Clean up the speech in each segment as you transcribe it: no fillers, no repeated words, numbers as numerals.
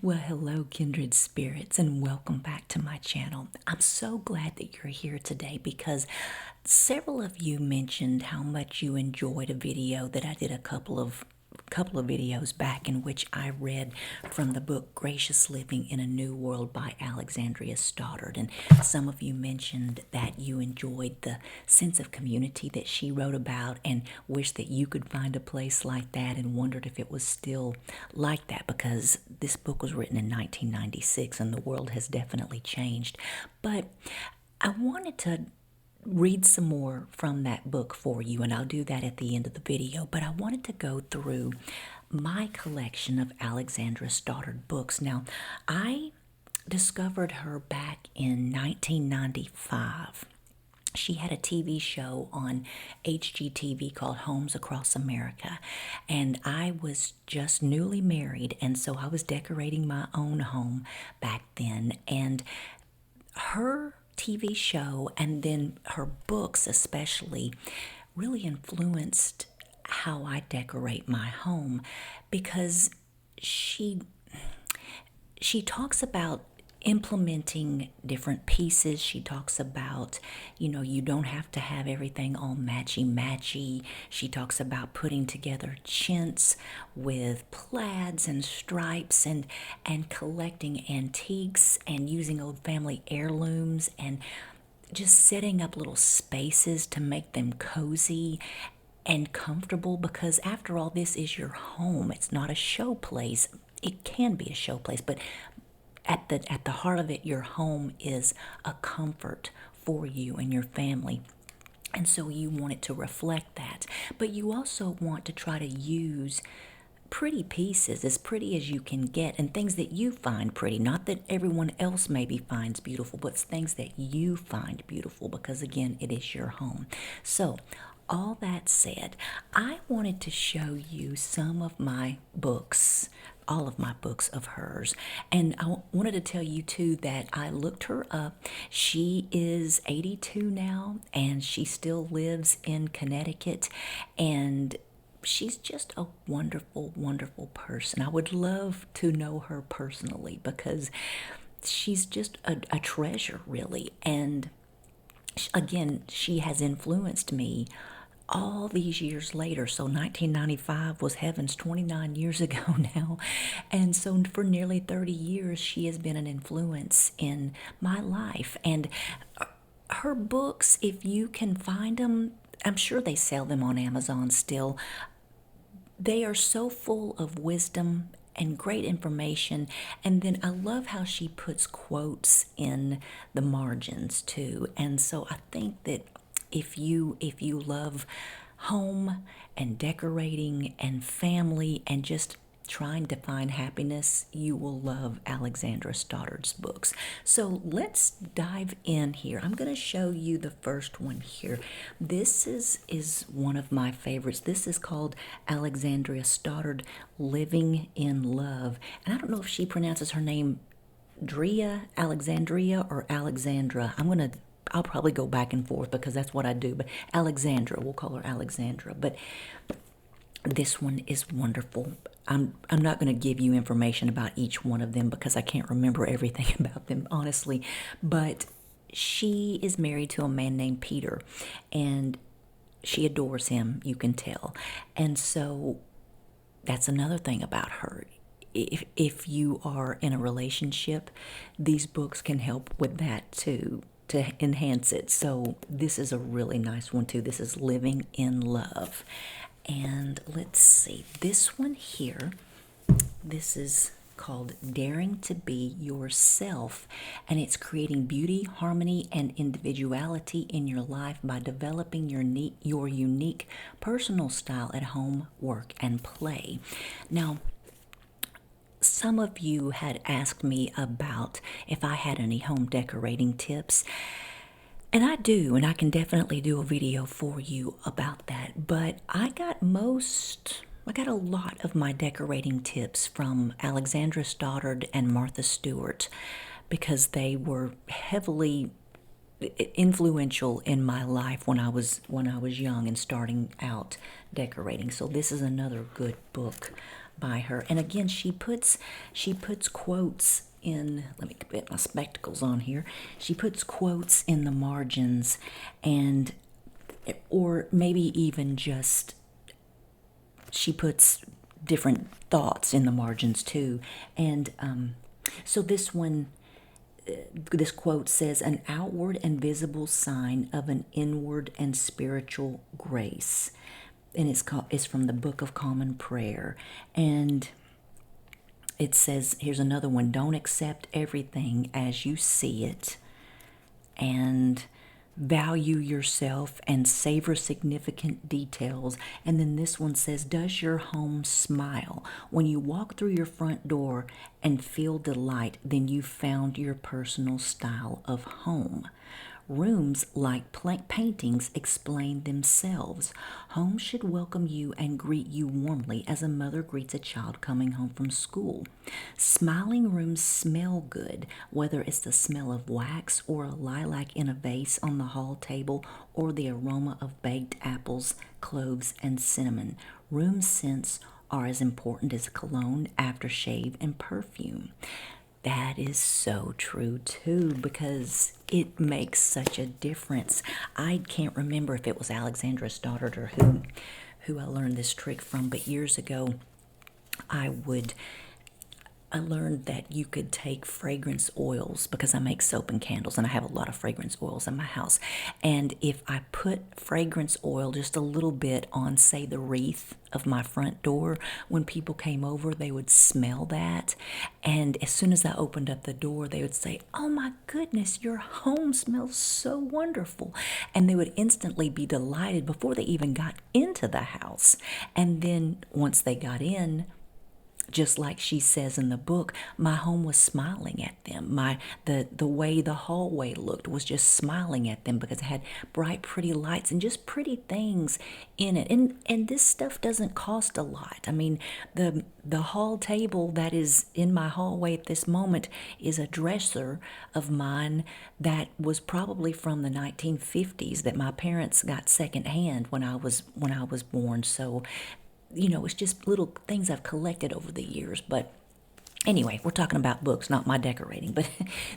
Well, hello, kindred spirits, and welcome back to my channel. I'm so glad that you're here today because several of you mentioned how much you enjoyed a video that I did a couple of videos back in which I read from the book Gracious Living in a New World by Alexandra Stoddard. And some of you mentioned that you enjoyed the sense of community that she wrote about and wished that you could find a place like that and wondered if it was still like that, because this book was written in 1996 and the world has definitely changed. But I wanted to read some more from that book for you, and I'll do that at the end of the video. But I wanted to go through my collection of Alexandra Stoddard books. Now, I discovered her back in 1995. She had a TV show on HGTV called Homes Across America, and I was just newly married, and so I was decorating my own home back then, and her TV show and then her books especially really influenced how I decorate my home, because she talks about implementing different pieces. She talks about, you don't have to have everything all matchy-matchy. She talks about putting together chintz with plaids and stripes and collecting antiques and using old family heirlooms and just setting up little spaces to make them cozy and comfortable, because after all, this is your home. It's not a show place. It can be a show place, but at the heart of it, your home is a comfort for you and your family. And so you want it to reflect that. But you also want to try to use pretty pieces, as pretty as you can get, and things that you find pretty. Not that everyone else maybe finds beautiful, but things that you find beautiful, because again, it is your home. So, all that said, I wanted to show you some of my books, all of my books of hers. And I wanted to tell you too that I looked her up. She is 82 now, and she still lives in Connecticut, and she's just a wonderful, wonderful person. I would love to know her personally, because she's just a treasure, really. And again, she has influenced me all these years later. So 1995 was heavens, 29 years ago now. And so for nearly 30 years, she has been an influence in my life. And her books, if you can find them, I'm sure they sell them on Amazon still. They are so full of wisdom and great information. And then I love how she puts quotes in the margins too. And so I think that if you love home and decorating and family and just trying to find happiness, you will love Alexandra Stoddard's books. So let's dive in here. I'm going to show you the first one here. This is one of my favorites. This is called Alexandra Stoddard, Living in Love. And I don't know if she pronounces her name Alexandria, or Alexandra. I'll probably go back and forth because that's what I do, but Alexandra, we'll call her Alexandra. But this one is wonderful. I'm not going to give you information about each one of them because I can't remember everything about them, honestly. But she is married to a man named Peter, and she adores him, you can tell. And so that's another thing about her. If you are in a relationship, these books can help with that too, to enhance it. So this is a really nice one too. This is Living in Love. And let's see, this one here, this is called Daring to Be Yourself, and it's creating beauty, harmony, and individuality in your life by developing your unique personal style at home, work, and play. Now, some of you had asked me about if I had any home decorating tips. And I do, and I can definitely do a video for you about that. But I got a lot of my decorating tips from Alexandra Stoddard and Martha Stewart, because they were heavily influential in my life when I was young and starting out decorating. So this is another good book by her. And again, she puts quotes in, let me get my spectacles on here. She puts quotes in the margins, and or maybe even just she puts different thoughts in the margins too. And so this quote says, an outward and visible sign of an inward and spiritual grace. And it's from the Book of Common Prayer. And it says, here's another one, don't accept everything as you see it, and value yourself and savor significant details. And then this one says, does your home smile? When you walk through your front door and feel delight, then you found your personal style of home. Rooms, like paintings, explain themselves. Home should welcome you and greet you warmly as a mother greets a child coming home from school. Smiling rooms smell good, whether it's the smell of wax or a lilac in a vase on the hall table or the aroma of baked apples, cloves, and cinnamon. Room scents are as important as cologne, aftershave, and perfume. That is so true too, because it makes such a difference. I can't remember if it was Alexandra Stoddard or who I learned this trick from, but years ago I learned that you could take fragrance oils, because I make soap and candles and I have a lot of fragrance oils in my house. And if I put fragrance oil just a little bit on, say, the wreath of my front door, when people came over, they would smell that. And as soon as I opened up the door, they would say, oh my goodness, your home smells so wonderful. And they would instantly be delighted before they even got into the house. And then once they got in, just like she says in the book, my home was smiling at them. The way the hallway looked was just smiling at them, because it had bright, pretty lights and just pretty things in it. And this stuff doesn't cost a lot. I mean, the hall table that is in my hallway at this moment is a dresser of mine that was probably from the 1950s, that my parents got secondhand when I was born. So it's just little things I've collected over the years. But anyway, we're talking about books, not my decorating. But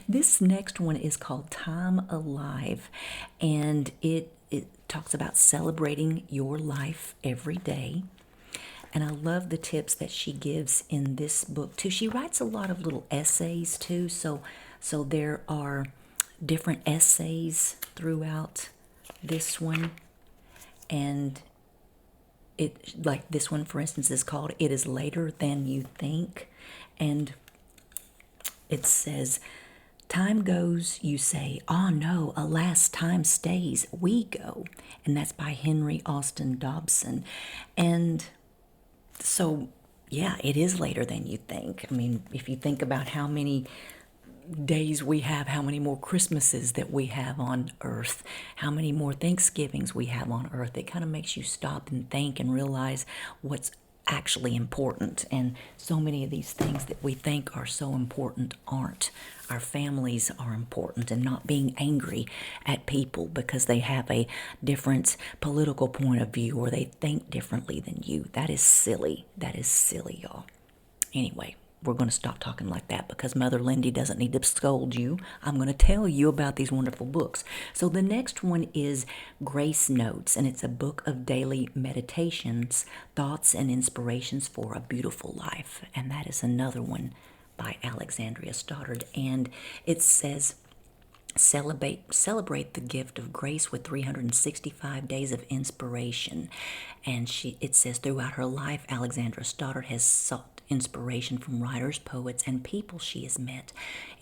this next one is called Time Alive, and it talks about celebrating your life every day. And I love the tips that she gives in this book too. She writes a lot of little essays too, so there are different essays throughout this one. And like this one, for instance, is called It Is Later Than You Think. And it says, time goes, you say, oh no, alas, time stays, we go. And that's by Henry Austin Dobson. And so, yeah, it is later than you think. I mean, if you think about how many days we have, how many more Christmases that we have on earth, how many more Thanksgivings we have on earth, it kind of makes you stop and think and realize what's actually important. And so many of these things that we think are so important aren't. Our families are important, and not being angry at people because they have a different political point of view or they think differently than you. That is silly. That is silly, y'all. Anyway, we're going to stop talking like that, because Mother Lindy doesn't need to scold you. I'm going to tell you about these wonderful books. So the next one is Grace Notes, and it's a book of daily meditations, thoughts, and inspirations for a beautiful life. And that is another one by Alexandra Stoddard. And it says, celebrate the gift of grace with 365 days of inspiration. And it says, throughout her life, Alexandra Stoddard has sought inspiration from writers, poets, and people she has met.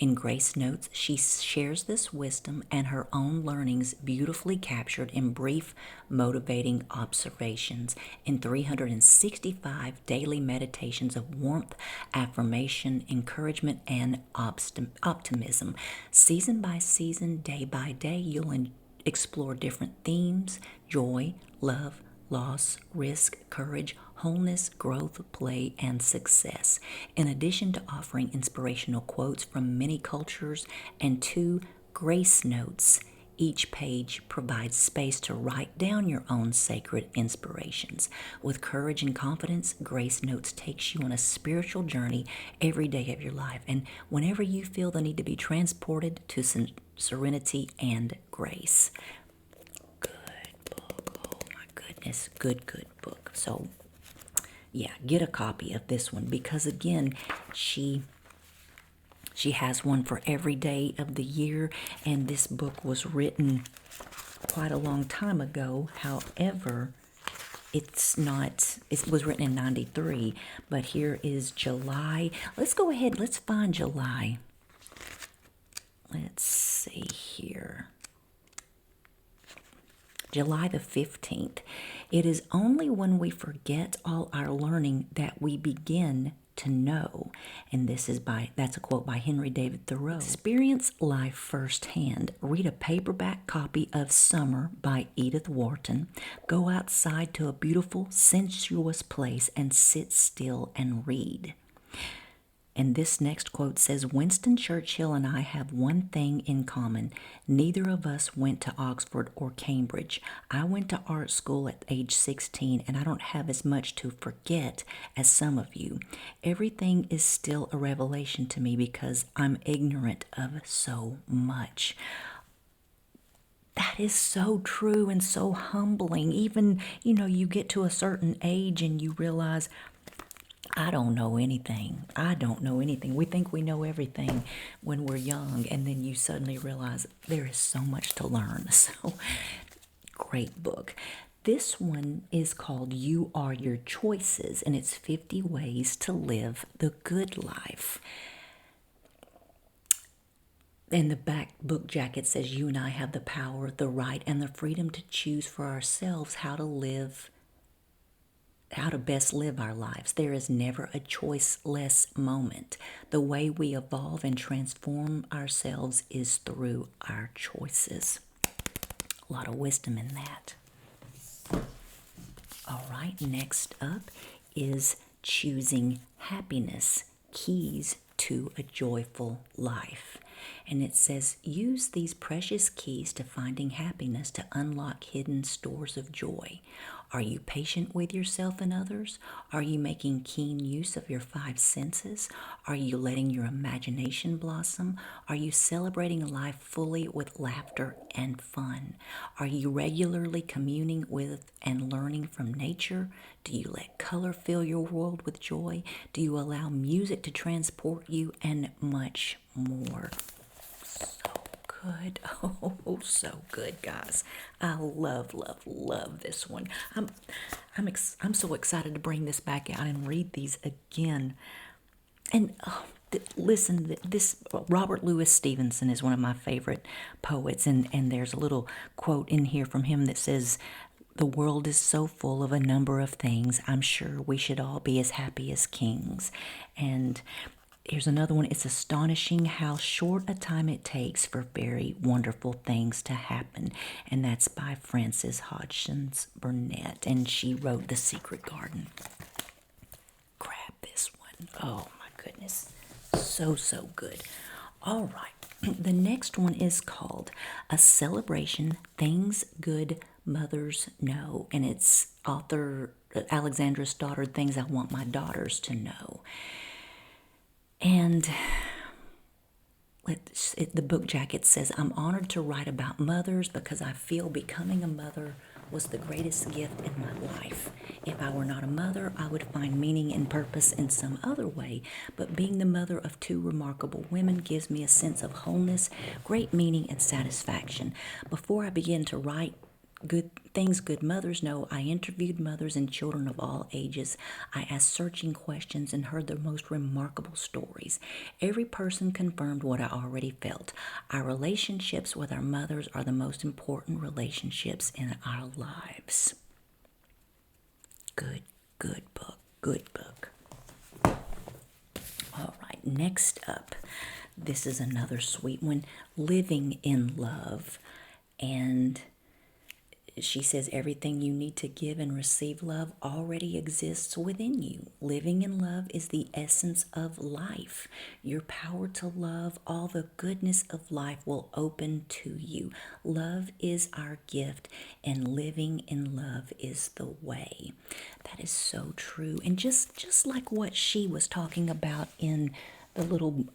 In Grace Notes, she shares this wisdom and her own learnings, beautifully captured in brief, motivating observations, in 365 daily meditations of warmth, affirmation, encouragement, and optimism. Season by season, day by day, you'll explore different themes: joy, love, loss, risk, courage, wholeness, growth, play, and success. In addition to offering inspirational quotes from many cultures and 2 grace notes Each page provides space to write down your own sacred inspirations. With courage and confidence, Grace Notes takes you on a spiritual journey every day of your life. And whenever you feel the need to be transported to serenity and grace. Good book. Oh my goodness. Good book. So, yeah, get a copy of this one because, again, she has one for every day of the year, and this book was written quite a long time ago. However, it was written in 93, but here is July. Let's go ahead, let's find July. Let's see here. July the 15th. It is only when we forget all our learning that we begin to know. And that's a quote by Henry David Thoreau. Experience life firsthand. Read a paperback copy of Summer by Edith Wharton. Go outside to a beautiful, sensuous place and sit still and read. And this next quote says, Winston Churchill and I have one thing in common. Neither of us went to Oxford or Cambridge. I went to art school at age 16, and I don't have as much to forget as some of you. Everything is still a revelation to me because I'm ignorant of so much. That is so true and so humbling. Even, you get to a certain age and you realize, I don't know anything. We think we know everything when we're young, and then you suddenly realize there is so much to learn. So, great book. This one is called You Are Your Choices, and it's 50 Ways to Live the Good Life. And the back book jacket says, you and I have the power, the right, and the freedom to choose for ourselves how to best live our lives. There is never a choiceless moment. The way we evolve and transform ourselves is through our choices. A lot of wisdom in that. All right, next up is Choosing Happiness, Keys to a Joyful Life. And it says, use these precious keys to finding happiness to unlock hidden stores of joy. Are you patient with yourself and others? Are you making keen use of your 5 senses? Are you letting your imagination blossom? Are you celebrating life fully with laughter and fun? Are you regularly communing with and learning from nature? Do you let color fill your world with joy? Do you allow music to transport you? And much more. Good. Oh, so good, guys. I love this one. I'm so excited to bring this back out and read these again. And listen, this Robert Louis Stevenson is one of my favorite poets, and there's a little quote in here from him that says, the world is so full of a number of things. I'm sure we should all be as happy as kings. And here's another one. It's astonishing how short a time it takes for very wonderful things to happen. And that's by Frances Hodgson Burnett. And she wrote The Secret Garden. Grab this one. Oh, my goodness. So good. All right. The next one is called A Celebration, Things Good Mothers Know. And it's author Alexandra Stoddard, Things I Want My Daughters to Know. And the book jacket says, I'm honored to write about mothers because I feel becoming a mother was the greatest gift in my life. If I were not a mother, I would find meaning and purpose in some other way. But being the mother of 2 remarkable women gives me a sense of wholeness, great meaning, and satisfaction. Before I begin to write good mothers know, I interviewed mothers and children of all ages. I asked searching questions and heard their most remarkable stories. Every person confirmed what I already felt. Our relationships with our mothers are the most important relationships in our lives. Good book. Good book. All right, next up, this is another sweet one, Living in Love. And she says everything you need to give and receive love already exists within you. Living in love is the essence of life. Your power to love, all the goodness of life will open to you. Love is our gift, and living in love is the way. That is so true. And just like what she was talking about in the little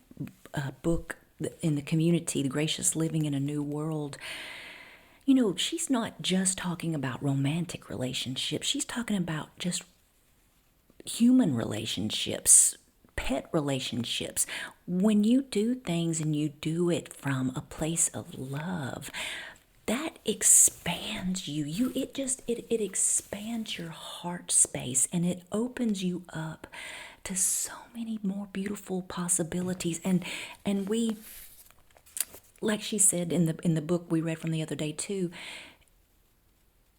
book in the community, The Gracious Living in a New World, she's not just talking about romantic relationships. She's talking about just human relationships, pet relationships. When you do things and you do it from a place of love, that expands you. It expands your heart space, and it opens you up to so many more beautiful possibilities. And we, like she said in the book we read from the other day too,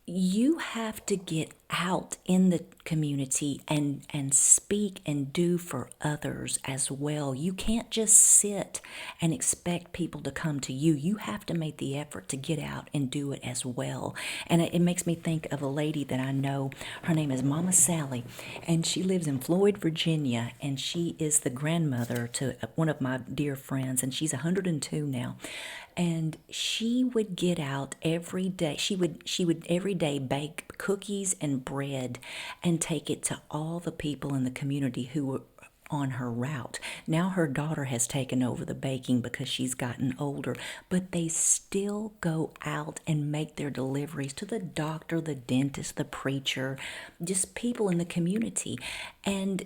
you have to get out in the community and speak and do for others as well. You can't just sit and expect people to come to you. You have to make the effort to get out and do it as well. And it makes me think of a lady that I know. Her name is Mama Sally, and she lives in Floyd, Virginia, and she is the grandmother to one of my dear friends, and she's 102 now. And she would get out every day. She would every day bake cookies and bread and take it to all the people in the community who were on her route. Now her daughter has taken over the baking because she's gotten older, but they still go out and make their deliveries to the doctor, the dentist, the preacher, just people in the community. And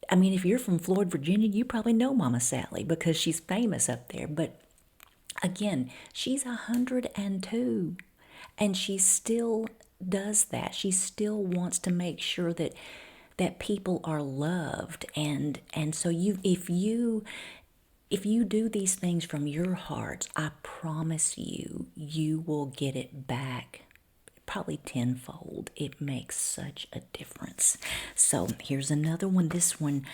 I mean, if you're from Floyd, Virginia, you probably know Mama Sally because she's famous up there. But again, she's 102, and she still does that. She still wants to make sure that people are loved, and so if you do these things from your heart, I promise you will get it back, probably tenfold. It makes such a difference. So here's another one. This one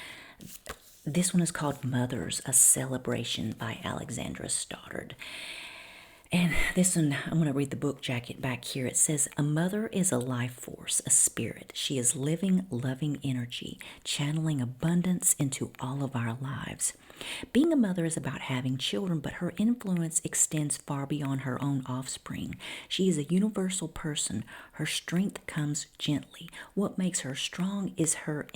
is called Mothers, A Celebration by Alexandra Stoddard. And this one, I'm going to read the book jacket back here. It says, a mother is a life force, a spirit. She is living, loving energy, channeling abundance into all of our lives. Being a mother is about having children, but her influence extends far beyond her own offspring. She is a universal person. Her strength comes gently. What makes her strong is her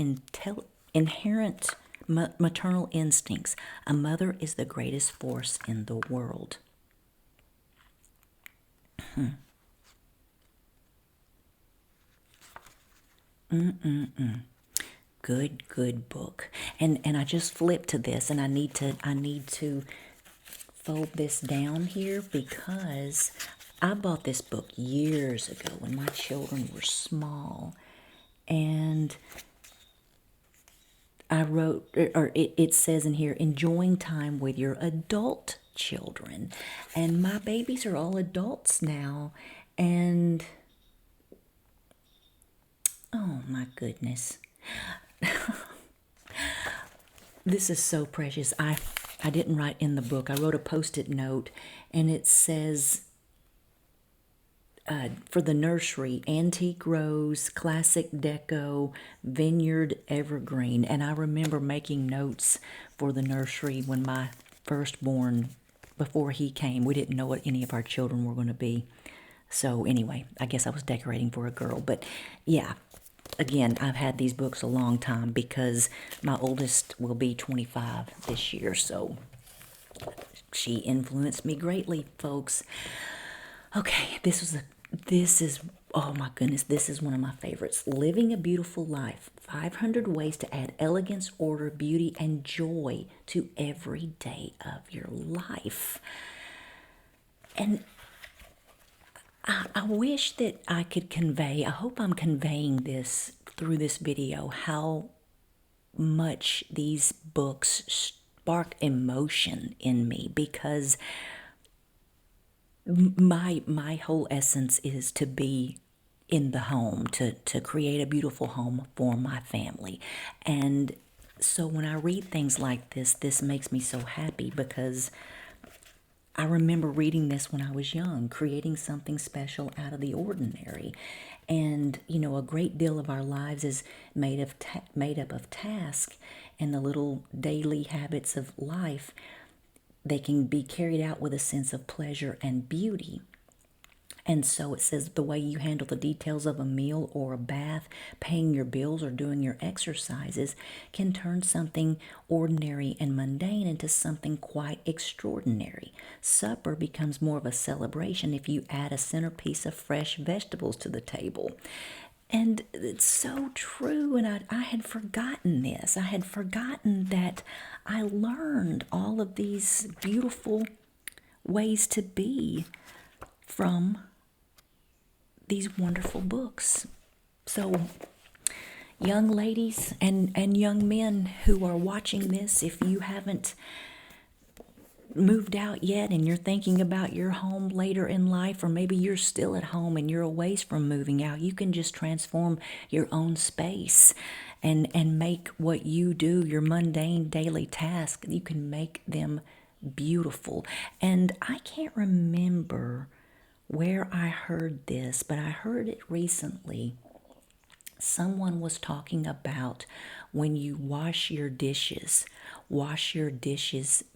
inherent maternal instincts. A mother is the greatest force in the world. Good book. And I just flipped to this, and I need to fold this down here because I bought this book years ago when my children were small, and I wrote, or it says in here, enjoying time with your adult children. And my babies are all adults now, and oh my goodness. This is so precious. I didn't write in the book. I wrote a post-it note, and it says, for the nursery, antique rose, classic deco, vineyard evergreen. And I remember making notes for the nursery when my firstborn, before he came, we didn't know what any of our children were going to be. So anyway, I guess I was decorating for a girl. But yeah, again, I've had these books a long time because my oldest will be 25 this year. So she influenced me greatly, folks. Okay, this is, oh my goodness, this is one of my favorites. Living a Beautiful Life, 500 Ways to Add Elegance, Order, Beauty, and Joy to Every Day of Your Life. And I wish that I could convey, I hope I'm conveying this through this video, how much these books spark emotion in me, because my whole essence is to be in the home, to create a beautiful home for my family. And so when I read things like this makes me so happy because I remember reading this when I was young, creating something special out of the ordinary. And, a great deal of our lives is made up of tasks, and the little daily habits of life, they can be carried out with a sense of pleasure and beauty. And so it says the way you handle the details of a meal or a bath, paying your bills, or doing your exercises can turn something ordinary and mundane into something quite extraordinary. Supper becomes more of a celebration if you add a centerpiece of fresh vegetables to the table. And it's so true, and I had forgotten this. I had forgotten that I learned all of these beautiful ways to be from these wonderful books. So, young ladies and young men who are watching this, if you haven't moved out yet and you're thinking about your home later in life, or maybe you're still at home and you're a ways from moving out, you can just transform your own space and make what you do, your mundane daily task, you can make them beautiful. And I can't remember where I heard this, but I heard it recently. Someone was talking about when you wash your dishes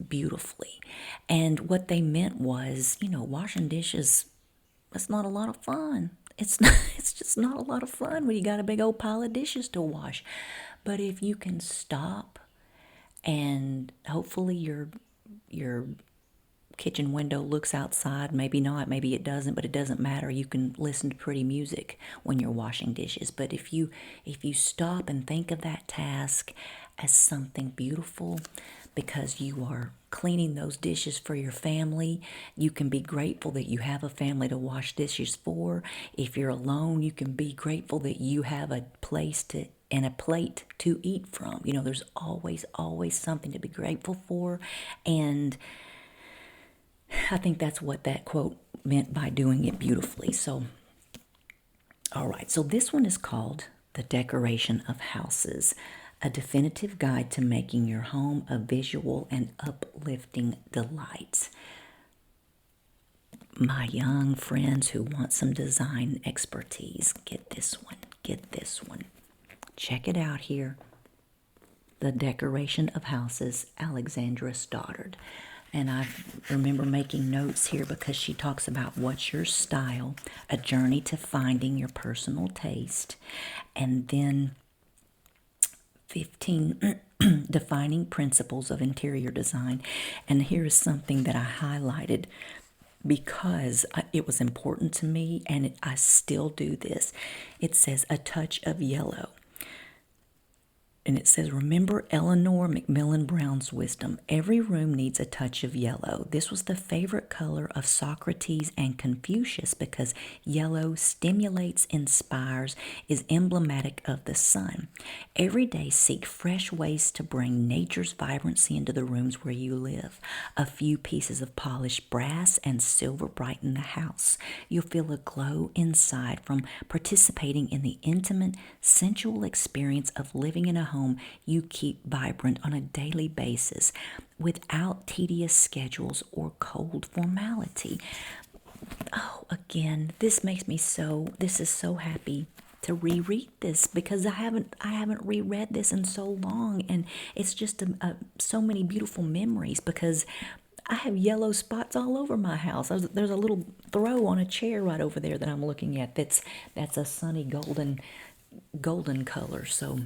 beautifully. And what they meant was, washing dishes, it's not a lot of fun. It's not, it's just not a lot of fun when you got a big old pile of dishes to wash. But if you can stop, and hopefully your kitchen window looks outside, maybe not, maybe it doesn't, but it doesn't matter. You can listen to pretty music when you're washing dishes. But if you stop and think of that task as something beautiful, because you are cleaning those dishes for your family, you can be grateful that you have a family to wash dishes for. If you're alone, you can be grateful that you have a place to and a plate to eat from. There's always something to be grateful for. And I think that's what that quote meant by doing it beautifully. So, all right. So this one is called The Decoration of Houses, a definitive guide to making your home a visual and uplifting delight. My young friends who want some design expertise, get this one. Check it out here. The Decoration of Houses, Alexandra Stoddard. And I remember making notes here because she talks about what's your style, a journey to finding your personal taste, and then 15 defining principles of interior design. And here is something that I highlighted because it was important to me, and I still do this. It says a touch of yellow. And it says, remember Eleanor Macmillan Brown's wisdom. Every room needs a touch of yellow. This was the favorite color of Socrates and Confucius because yellow stimulates, inspires, is emblematic of the sun. Every day seek fresh ways to bring nature's vibrancy into the rooms where you live. A few pieces of polished brass and silver brighten the house. You'll feel a glow inside from participating in the intimate, sensual experience of living in a home you keep vibrant on a daily basis without tedious schedules or cold formality. Oh, again, this is so happy to reread this because I haven't reread this in so long, and it's just so many beautiful memories because I have yellow spots all over my house. There's a little throw on a chair right over there that I'm looking at that's a sunny golden color. So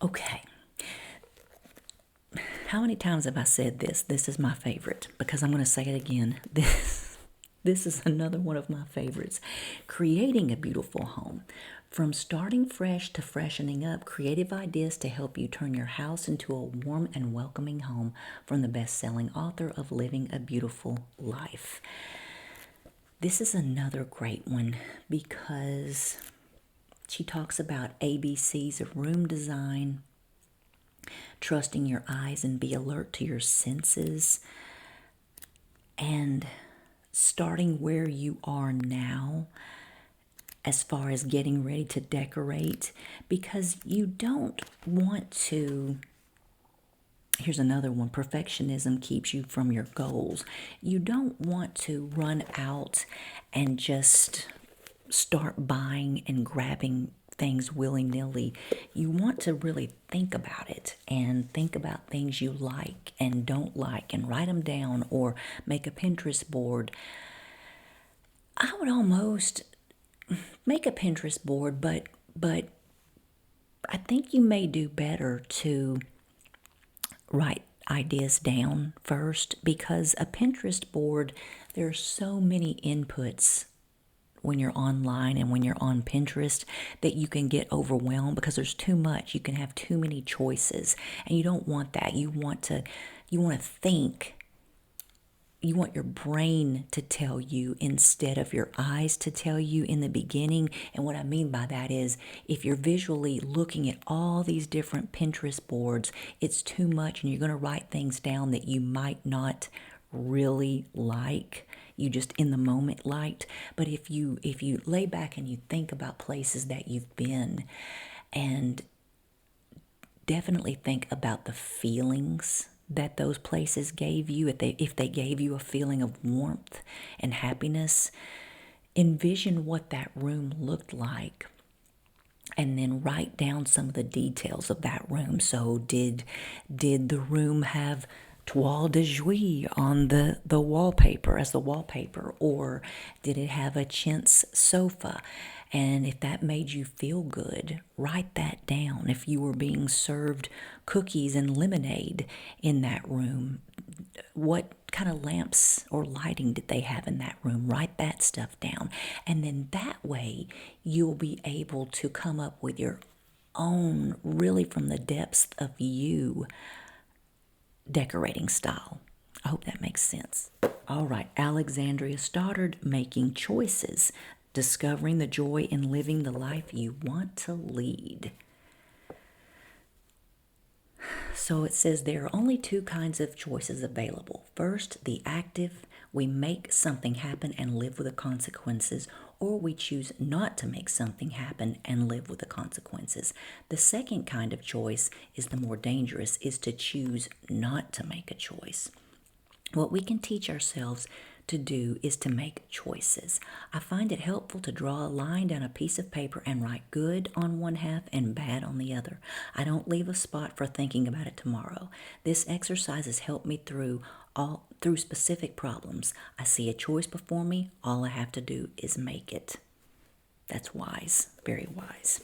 okay. How many times have I said this? This is my favorite because I'm going to say it again. This is another one of my favorites. Creating a beautiful home. From starting fresh to freshening up, creative ideas to help you turn your house into a warm and welcoming home from the best-selling author of Living a Beautiful Life. This is another great one because she talks about ABCs of room design, trusting your eyes and be alert to your senses, and starting where you are now as far as getting ready to decorate, because you don't want to. here's another one. Perfectionism keeps you from your goals. You don't want to run out and just start buying and grabbing things willy-nilly. You want to really think about it and think about things you like and don't like and write them down or make a Pinterest board. I would almost make a Pinterest board, but I think you may do better to write ideas down first, because a Pinterest board, there are so many inputs when you're online and when you're on Pinterest that you can get overwhelmed because there's too much. You can have too many choices, and you don't want that. You want to think. You want your brain to tell you instead of your eyes to tell you in the beginning. And what I mean by that is, if you're visually looking at all these different Pinterest boards, it's too much and you're going to write things down that you might not really like, you just in the moment liked. But if you lay back and you think about places that you've been, and definitely think about the feelings that those places gave you, if they gave you a feeling of warmth and happiness, envision what that room looked like, and then write down some of the details of that room. So did the room have toile de jouy on the wallpaper as the wallpaper, or did it have a chintz sofa? And if that made you feel good, write that down. If you were being served cookies and lemonade in that room, what kind of lamps or lighting did they have in that room? Write that stuff down. And then that way you'll be able to come up with your own, really from the depths of you, decorating style. I hope that makes sense. All right, Alexandra Stoddard, Making Choices, Discovering the Joy in Living the Life You Want to Lead. So it says there are only two kinds of choices available. First, the active, we make something happen and live with the consequences, or we choose not to make something happen and live with the consequences. The second kind of choice is the more dangerous, is to choose not to make a choice. What we can teach ourselves to do is to make choices. I find it helpful to draw a line down a piece of paper and write good on one half and bad on the other. I don't leave a spot for thinking about it tomorrow. This exercise has helped me through specific problems. I see a choice before me. All I have to do is make it. That's wise, very wise.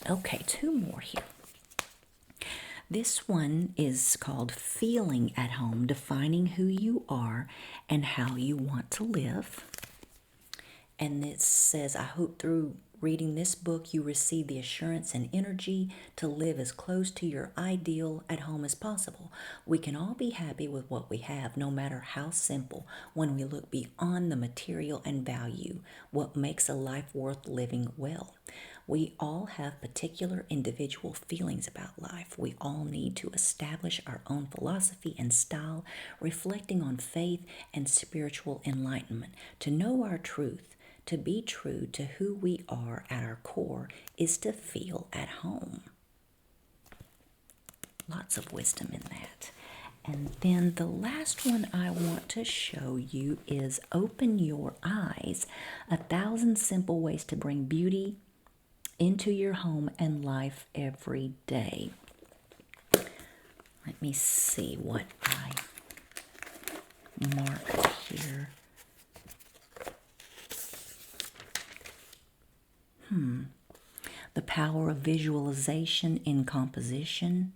Okay, two more here. This one is called Feeling at Home, Defining Who You Are and How You Want to Live. And it says, I hope through reading this book you receive the assurance and energy to live as close to your ideal at home as possible. We can all be happy with what we have, no matter how simple, when we look beyond the material and value what makes a life worth living well. We all have particular individual feelings about life. We all need to establish our own philosophy and style, reflecting on faith and spiritual enlightenment. To know our truth, to be true to who we are at our core, is to feel at home. Lots of wisdom in that. And then the last one I want to show you is Open Your Eyes, 1,000 Simple Ways to Bring Beauty into your home and life every day. Let me see what I marked here. The power of visualization in composition.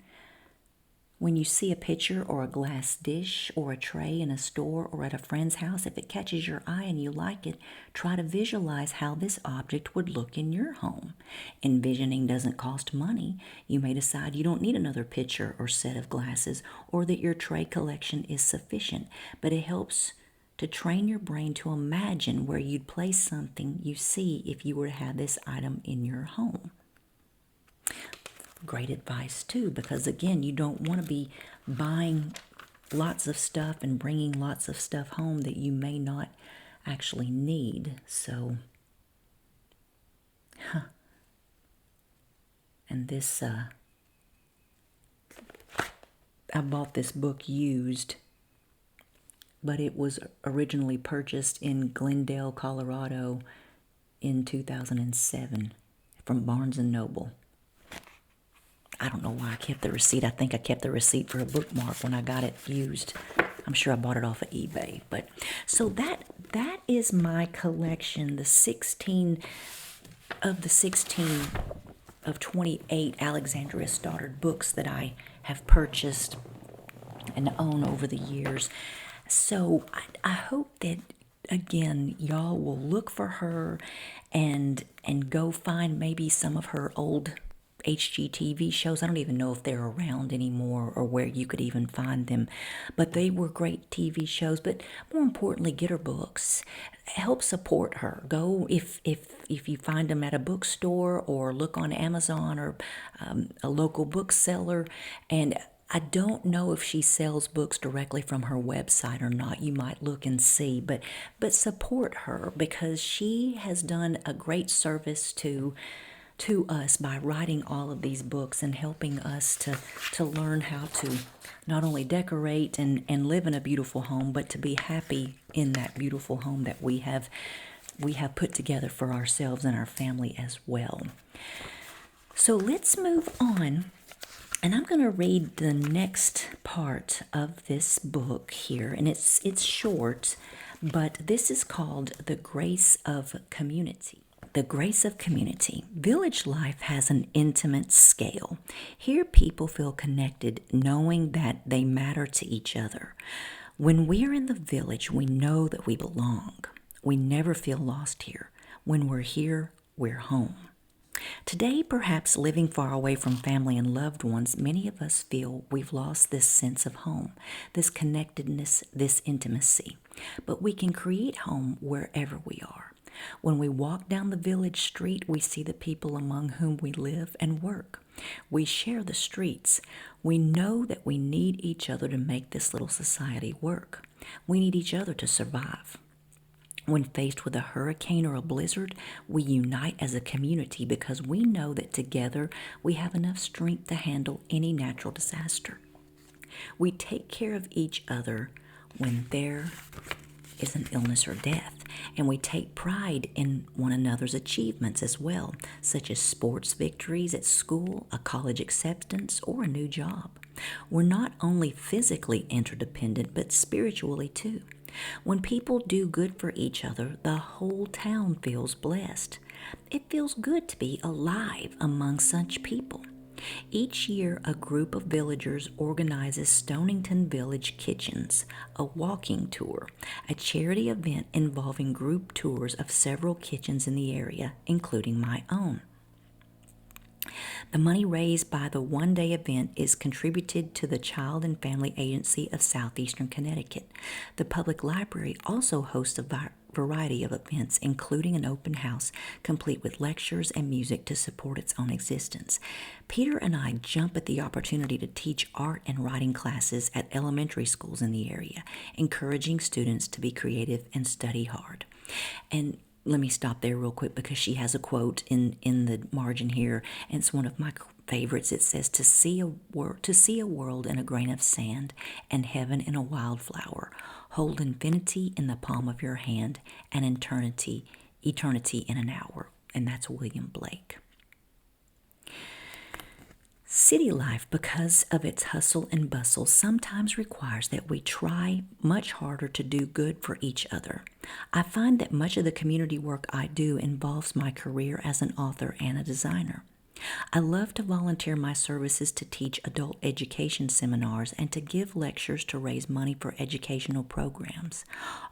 When you see a picture or a glass dish or a tray in a store or at a friend's house, if it catches your eye and you like it, try to visualize how this object would look in your home. Envisioning doesn't cost money. You may decide you don't need another pitcher or set of glasses, or that your tray collection is sufficient, but it helps to train your brain to imagine where you'd place something you see if you were to have this item in your home. Great advice too, because again, you don't want to be buying lots of stuff and bringing lots of stuff home that you may not actually need. So, and this I bought this book used, but it was originally purchased in Glendale, Colorado in 2007 from Barnes & Noble. I don't know why I kept the receipt. I think I kept the receipt for a bookmark when I got it used. I'm sure I bought it off of eBay. But so that is my collection, the 16 of 28 Alexandra Stoddard books that I have purchased and own over the years. So I hope that, again, y'all will look for her and go find maybe some of her old HGTV shows. I don't even know if they're around anymore or where you could even find them, but they were great TV shows. But more importantly, get her books. Help support her. Go if you find them at a bookstore, or look on Amazon or a local bookseller. And I don't know if she sells books directly from her website or not. You might look and see, but support her, because she has done a great service to us by writing all of these books and helping us to learn how to not only decorate and live in a beautiful home, but to be happy in that beautiful home that we have put together for ourselves and our family as well. So let's move on. And I'm going to read the next part of this book here. And it's short, but this is called The Grace of Community. The Grace of Community. Village life has an intimate scale. Here people feel connected, knowing that they matter to each other. When we're in the village, we know that we belong. We never feel lost here. When we're here, we're home. Today, perhaps living far away from family and loved ones, many of us feel we've lost this sense of home, this connectedness, this intimacy. But we can create home wherever we are. When we walk down the village street, we see the people among whom we live and work. We share the streets. We know that we need each other to make this little society work. We need each other to survive. When faced with a hurricane or a blizzard, we unite as a community because we know that together we have enough strength to handle any natural disaster. We take care of each other when there is an illness or death, and we take pride in one another's achievements as well, such as sports victories at school, a college acceptance, or a new job. We're not only physically interdependent, but spiritually too. When people do good for each other, the whole town feels blessed. It feels good to be alive among such people. Each year, a group of villagers organizes Stonington Village Kitchens, a walking tour, a charity event involving group tours of several kitchens in the area, including my own. The money raised by the one-day event is contributed to the Child and Family Agency of Southeastern Connecticut. The public library also hosts a variety of events, including an open house, complete with lectures and music to support its own existence. Peter and I jump at the opportunity to teach art and writing classes at elementary schools in the area, encouraging students to be creative and study hard. And let me stop there real quick, because she has a quote in the margin here, and it's one of my favorites. It says, to see a world in a grain of sand and heaven in a wildflower. Hold infinity in the palm of your hand and eternity in an hour. And that's William Blake. City life, because of its hustle and bustle, sometimes requires that we try much harder to do good for each other. I find that much of the community work I do involves my career as an author and a designer. I love to volunteer my services to teach adult education seminars and to give lectures to raise money for educational programs.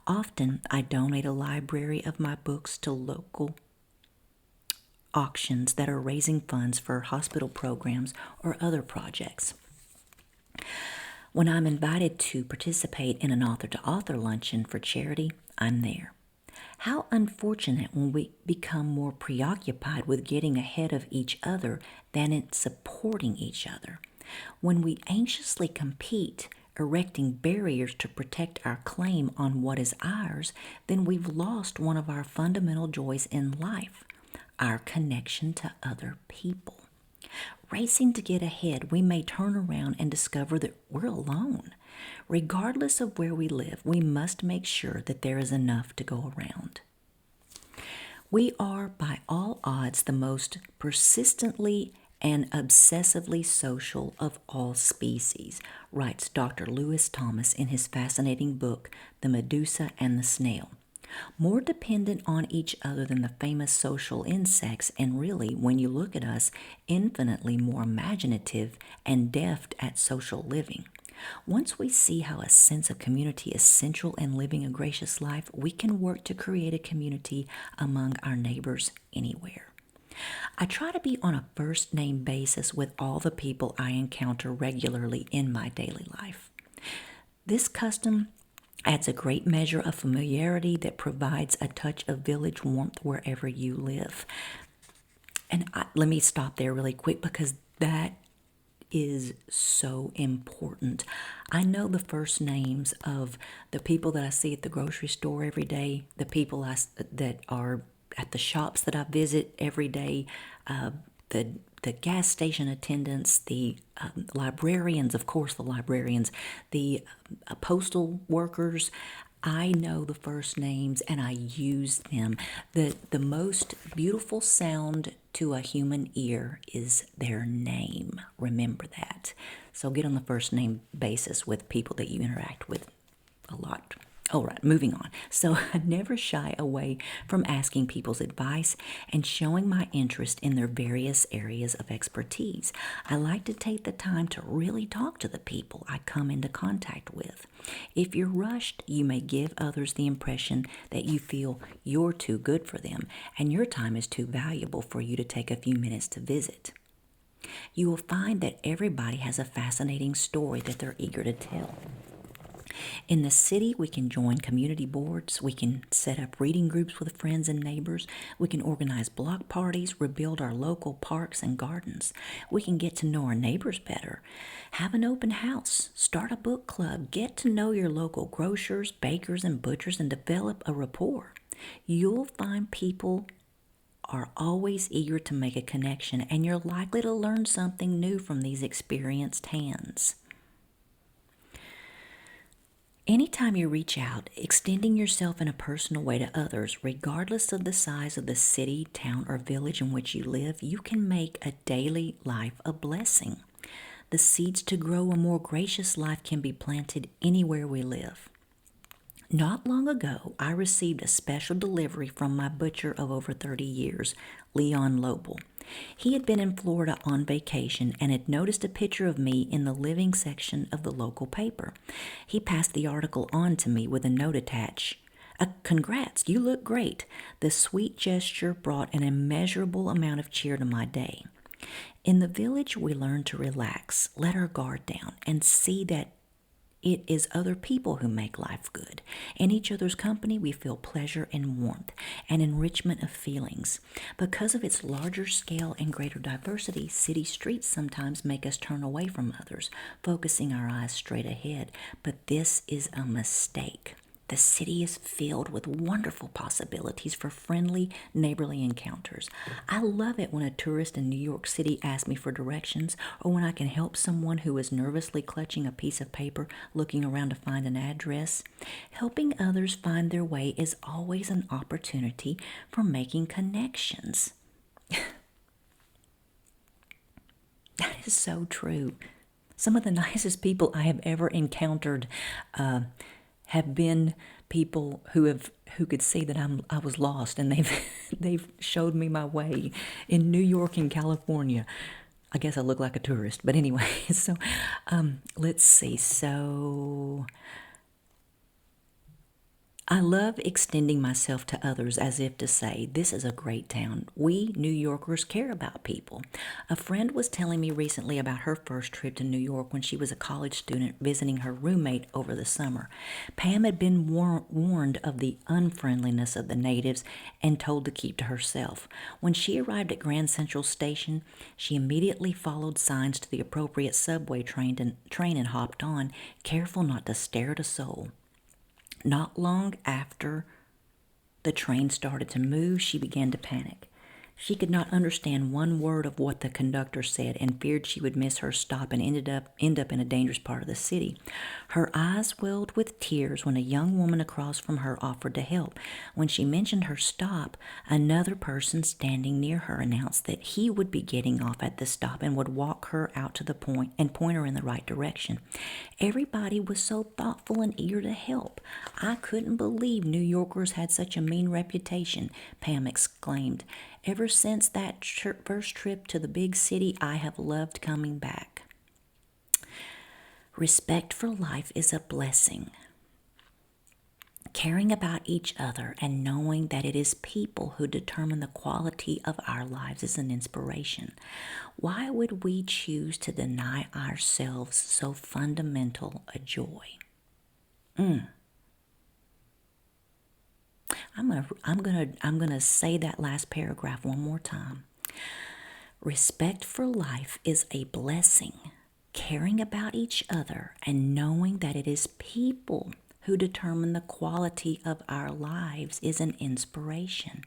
Often, I donate a library of my books to local auctions that are raising funds for hospital programs or other projects. When I'm invited to participate in an author-to-author luncheon for charity, I'm there. How unfortunate when we become more preoccupied with getting ahead of each other than in supporting each other. When we anxiously compete, erecting barriers to protect our claim on what is ours, then we've lost one of our fundamental joys in life, our connection to other people. Racing to get ahead, we may turn around and discover that we're alone. Regardless of where we live, we must make sure that there is enough to go around. We are, by all odds, the most persistently and obsessively social of all species, writes Dr. Lewis Thomas in his fascinating book, The Medusa and the Snail. More dependent on each other than the famous social insects, and really, when you look at us, infinitely more imaginative and deft at social living. Once we see how a sense of community is central in living a gracious life, we can work to create a community among our neighbors anywhere. I try to be on a first-name basis with all the people I encounter regularly in my daily life. This custom adds a great measure of familiarity that provides a touch of village warmth wherever you live. And let me stop there really quick because that is so important. I know the first names of the people that I see at the grocery store every day, the people that are at the shops that I visit every day, the gas station attendants, the librarians, of course the librarians, the postal workers. I know the first names and I use them. The most beautiful sound to a human ear is their name. Remember that. So get on the first name basis with people that you interact with a lot. All right, moving on. So I never shy away from asking people's advice and showing my interest in their various areas of expertise. I like to take the time to really talk to the people I come into contact with. If you're rushed, you may give others the impression that you feel you're too good for them and your time is too valuable for you to take a few minutes to visit. You will find that everybody has a fascinating story that they're eager to tell. In the city, we can join community boards, we can set up reading groups with friends and neighbors, we can organize block parties, rebuild our local parks and gardens, we can get to know our neighbors better, have an open house, start a book club, get to know your local grocers, bakers, and butchers, and develop a rapport. You'll find people are always eager to make a connection, and you're likely to learn something new from these experienced hands. Anytime you reach out, extending yourself in a personal way to others, regardless of the size of the city, town, or village in which you live, you can make a daily life a blessing. The seeds to grow a more gracious life can be planted anywhere we live. Not long ago, I received a special delivery from my butcher of over 30 years, Leon Lobel. He had been in Florida on vacation and had noticed a picture of me in the living section of the local paper. He passed the article on to me with a note attached. Congrats, you look great. The sweet gesture brought an immeasurable amount of cheer to my day. In the village, we learn to relax, let our guard down, and see that it is other people who make life good. In each other's company, we feel pleasure and warmth and enrichment of feelings. Because of its larger scale and greater diversity, city streets sometimes make us turn away from others, focusing our eyes straight ahead. But this is a mistake. The city is filled with wonderful possibilities for friendly, neighborly encounters. I love it when a tourist in New York City asks me for directions, or when I can help someone who is nervously clutching a piece of paper looking around to find an address. Helping others find their way is always an opportunity for making connections. That is so true. Some of the nicest people I have ever encountered have been people who could see that I was lost, and they've showed me my way in New York and California. I guess I look like a tourist, but anyway. So let's see. So I love extending myself to others as if to say, this is a great town. We New Yorkers care about people. A friend was telling me recently about her first trip to New York when she was a college student visiting her roommate over the summer. Pam had been warned of the unfriendliness of the natives and told to keep to herself. When she arrived at Grand Central Station, she immediately followed signs to the appropriate subway train and hopped on, careful not to stare at a soul. Not long after the train started to move, she began to panic. She could not understand one word of what the conductor said and feared she would miss her stop and end up in a dangerous part of the city. Her eyes welled with tears when a young woman across from her offered to help. When she mentioned her stop, another person standing near her announced that he would be getting off at the stop and would walk her out to the point and point her in the right direction. Everybody was so thoughtful and eager to help. I couldn't believe New Yorkers had such a mean reputation, Pam exclaimed. Ever since that first trip to the big city, I have loved coming back. Respect for life is a blessing. Caring about each other and knowing that it is people who determine the quality of our lives is an inspiration. Why would we choose to deny ourselves so fundamental a joy? I'm gonna say that last paragraph one more time. Respect for life is a blessing. Caring about each other and knowing that it is people who determine the quality of our lives is an inspiration.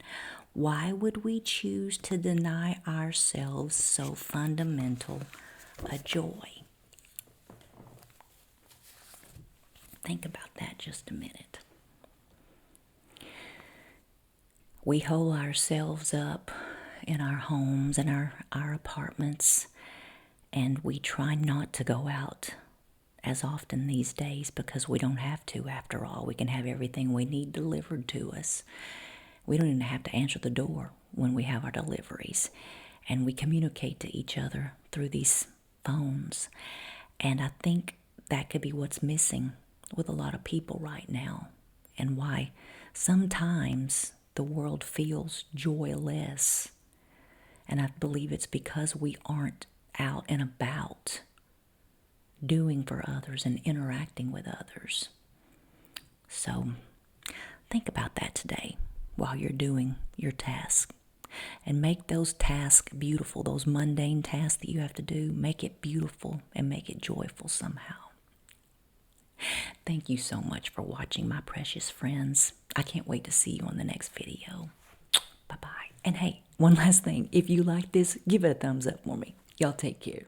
Why would we choose to deny ourselves so fundamental a joy? Think about that just a minute. We hole ourselves up in our homes and our apartments, and we try not to go out as often these days because we don't have to. After all, we can have everything we need delivered to us. We don't even have to answer the door when we have our deliveries, and we communicate to each other through these phones. And I think that could be what's missing with a lot of people right now, and why sometimes the world feels joyless. And I believe it's because we aren't out and about doing for others and interacting with others. So think about that today while you're doing your task. And make those tasks beautiful, those mundane tasks that you have to do, make it beautiful and make it joyful somehow. Thank you so much for watching, my precious friends. I can't wait to see you on the next video. Bye-bye. And hey, one last thing. If you like this, give it a thumbs up for me. Y'all take care.